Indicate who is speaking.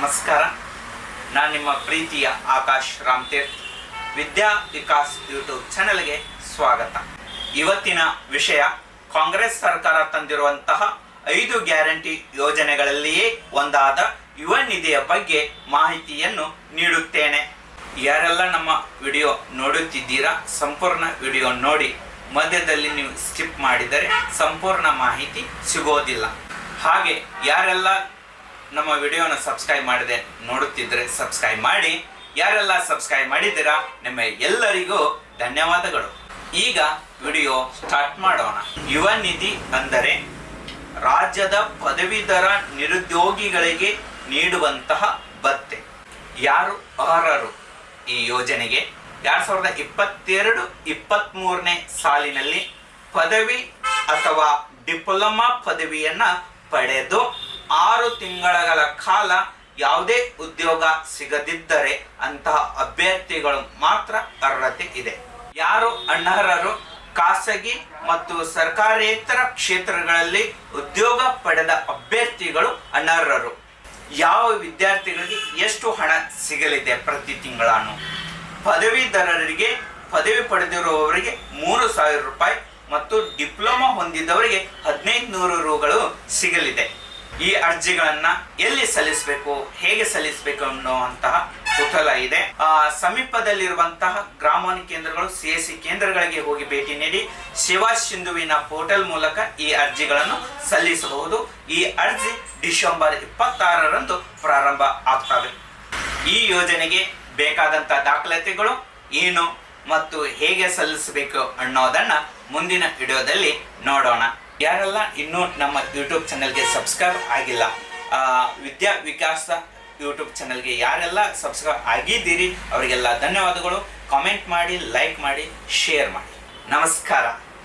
Speaker 1: ನಮಸ್ಕಾರ. ನಾನು ನಿಮ್ಮ ಪ್ರೀತಿಯ ಆಕಾಶ್ ರಾಮತೀರ್ಥ. ವಿದ್ಯಾ ವಿಕಾಸ್ ಯೂಟ್ಯೂಬ್ ಚಾನೆಲ್ಗೆ ಸ್ವಾಗತ. ಇವತ್ತಿನ ವಿಷಯ ಕಾಂಗ್ರೆಸ್ ಸರ್ಕಾರ ತಂದಿರುವಂತಹ 5 ಗ್ಯಾರಂಟಿ ಯೋಜನೆಗಳಲ್ಲಿಯೇ ಒಂದಾದ ಯುವ ನಿಧಿಯ ಬಗ್ಗೆ ಮಾಹಿತಿಯನ್ನು ನೀಡುತ್ತೇನೆ. ಯಾರೆಲ್ಲ ನಮ್ಮ ವಿಡಿಯೋ ನೋಡುತ್ತಿದ್ದೀರಾ, ಸಂಪೂರ್ಣ ವಿಡಿಯೋ ನೋಡಿ. ಮಧ್ಯದಲ್ಲಿ ನೀವು ಸ್ಕಿಪ್ ಮಾಡಿದರೆ ಸಂಪೂರ್ಣ ಮಾಹಿತಿ ಸಿಗೋದಿಲ್ಲ. ಹಾಗೆ ಯಾರೆಲ್ಲ ನಮ್ಮ ವಿಡಿಯೋನ ಸಬ್ಸ್ಕ್ರೈಬ್ ಮಾಡದೆ ನೋಡುತ್ತಿದ್ದರೆ ಸಬ್ಸ್ಕ್ರೈಬ್ ಮಾಡಿ. ಯಾರೆಲ್ಲ ಸಬ್ಸ್ಕ್ರೈಬ್ ಮಾಡಿದ್ದೀರಾ ನಿಮ್ಮ ಎಲ್ಲರಿಗೂ ಧನ್ಯವಾದಗಳು. ಈಗ ವಿಡಿಯೋ ಸ್ಟಾರ್ಟ್ ಮಾಡೋಣ. ಯುವ ನಿಧಿ ಅಂದರೆ ರಾಜ್ಯದ ಪದವೀಧರ ನಿರುದ್ಯೋಗಿಗಳಿಗೆ ನೀಡುವಂತಹ ಭತ್ಯೆ. ಯಾರು ಅರ್ಹರು ಈ ಯೋಜನೆಗೆ? 2022-23ನೇ ಸಾಲಿನಲ್ಲಿ ಪದವಿ ಅಥವಾ ಡಿಪ್ಲೊಮಾ ಪದವಿಯನ್ನ ಪಡೆದು 6 ತಿಂಗಳ ಕಾಲ ಯಾವುದೇ ಉದ್ಯೋಗ ಸಿಗದಿದ್ದರೆ ಅಂತಹ ಅಭ್ಯರ್ಥಿಗಳು ಮಾತ್ರ ಅರ್ಹತೆ ಇದೆ. ಯಾರು ಅನರ್ಹರು? ಖಾಸಗಿ ಮತ್ತು ಸರ್ಕಾರೇತರ ಕ್ಷೇತ್ರಗಳಲ್ಲಿ ಉದ್ಯೋಗ ಪಡೆದ ಅಭ್ಯರ್ಥಿಗಳು ಅನರ್ಹರು. ಯಾವ ವಿದ್ಯಾರ್ಥಿಗಳಿಗೆ ಎಷ್ಟು ಹಣ ಸಿಗಲಿದೆ ಪ್ರತಿ ತಿಂಗಳಾನು? ಪದವೀಧರರಿಗೆ, ಪದವಿ ಪಡೆದಿರುವವರಿಗೆ 3,000 ರೂಪಾಯಿ ಮತ್ತು ಡಿಪ್ಲೊಮಾ ಹೊಂದಿದವರಿಗೆ 1,500 ರೂಗಳು ಸಿಗಲಿದೆ. ಈ ಅರ್ಜಿಗಳನ್ನ ಎಲ್ಲಿ ಸಲ್ಲಿಸಬೇಕು, ಹೇಗೆ ಸಲ್ಲಿಸಬೇಕು ಅನ್ನುವಂತಹ ಕುತೂಹಲ ಇದೆ. ಸಮೀಪದಲ್ಲಿರುವಂತಹ ಗ್ರಾಮೀಣ ಕೇಂದ್ರಗಳು, CSC ಕೇಂದ್ರಗಳಿಗೆ ಹೋಗಿ ಭೇಟಿ ನೀಡಿ ಸೇವಾ ಸಿಂಧುವಿನ ಪೋರ್ಟಲ್ ಮೂಲಕ ಈ ಅರ್ಜಿಗಳನ್ನು ಸಲ್ಲಿಸಬಹುದು. ಈ ಅರ್ಜಿ ಡಿಸೆಂಬರ್ 26ರಂದು ಪ್ರಾರಂಭ ಆಗ್ತವೆ. ಈ ಯೋಜನೆಗೆ ಬೇಕಾದಂತ ದಾಖಲಾತಿಗಳು ಏನು ಮತ್ತು ಹೇಗೆ ಸಲ್ಲಿಸಬೇಕು ಅನ್ನೋದನ್ನ ಮುಂದಿನ ವಿಡಿಯೋದಲ್ಲಿ ನೋಡೋಣ. ಯಾರೆಲ್ಲ ಇನ್ನೂ ನಮ್ಮ ಯೂಟ್ಯೂಬ್ ಚಾನೆಲ್ಗೆ ಸಬ್ಸ್ಕ್ರೈಬ್ ಆಗಿಲ್ಲ, ವಿದ್ಯಾ ವಿಕಾಸ ಯೂಟ್ಯೂಬ್ ಚಾನೆಲ್ಗೆ ಯಾರೆಲ್ಲ ಸಬ್ಸ್ಕ್ರೈಬ್ ಆಗಿದ್ದೀರಿ ಅವರಿಗೆಲ್ಲ ಧನ್ಯವಾದಗಳು. ಕಾಮೆಂಟ್ ಮಾಡಿ, ಲೈಕ್ ಮಾಡಿ, ಶೇರ್ ಮಾಡಿ. ನಮಸ್ಕಾರ.